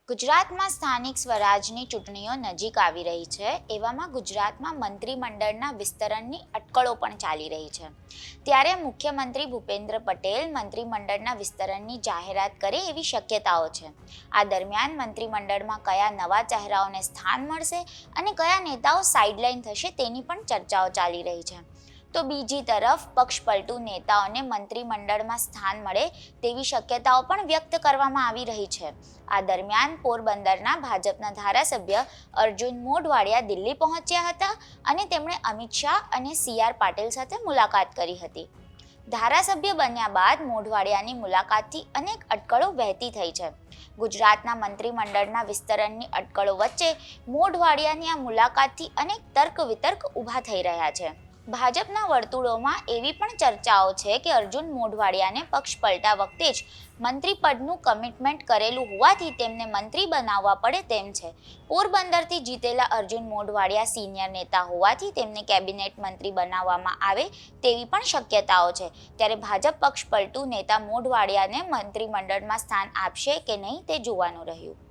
ગુજરાતમાં સ્થાનિક સ્વરાજની ચૂંટણીઓ નજીક આવી રહી છે, એવામાં ગુજરાતમાં મંત્રીમંડળના વિસ્તરણની અટકળો પણ ચાલી રહી છે. ત્યારે મુખ્યમંત્રી ભૂપેન્દ્ર પટેલ મંત્રીમંડળના વિસ્તરણની જાહેરાત કરે એવી શક્યતાઓ છે. આ દરમિયાન મંત્રીમંડળમાં કયા નવા ચહેરાઓને સ્થાન મળશે અને કયા નેતાઓ સાઇડલાઇન થશે તેની પણ ચર્ચાઓ ચાલી રહી છે. તો બીજી તરફ પક્ષપલટુ નેતાઓને મંત્રીમંડળમાં સ્થાન મળે તેવી શક્યતાઓ પણ વ્યક્ત કરવામાં આવી રહી છે. આ દરમિયાન પોરબંદરના ભાજપના ધારાસભ્ય અર્જુન મોઢવાડિયા દિલ્હી પહોંચ્યા હતા અને તેમણે અમિત શાહ અને CR પાટીલ સાથે મુલાકાત કરી હતી. ધારાસભ્ય બન્યા બાદ મોઢવાડિયાની મુલાકાતથી અનેક અટકળો વહેતી થઈ છે. ગુજરાતના મંત્રીમંડળના વિસ્તરણની અટકળો વચ્ચે મોઢવાડિયાની આ મુલાકાતથી અનેક તર્ક વિતર્ક ઊભા થઈ રહ્યા છે. ભાજપના વર્તુળોમાં એવી પણ ચર્ચાઓ છે કે અર્જુન મોઢવાડિયાને પક્ષ પલટા વખતે જ મંત્રી પદનું કમિટમેન્ટ કરેલું હોવાથી તેમને મંત્રી બનાવવા પડે તેમ છે. પોરબંદરથી જીતેલા અર્જુન મોઢવાડિયા સિનિયર નેતા હોવાથી તેમને કેબિનેટ મંત્રી બનાવવામાં આવે તેવી પણ શક્યતાઓ છે. ત્યારે ભાજપ પક્ષ પલટુ નેતા મોઢવાડિયાને મંત્રીમંડળમાં સ્થાન આપશે કે નહીં તે જોવાનું રહ્યું.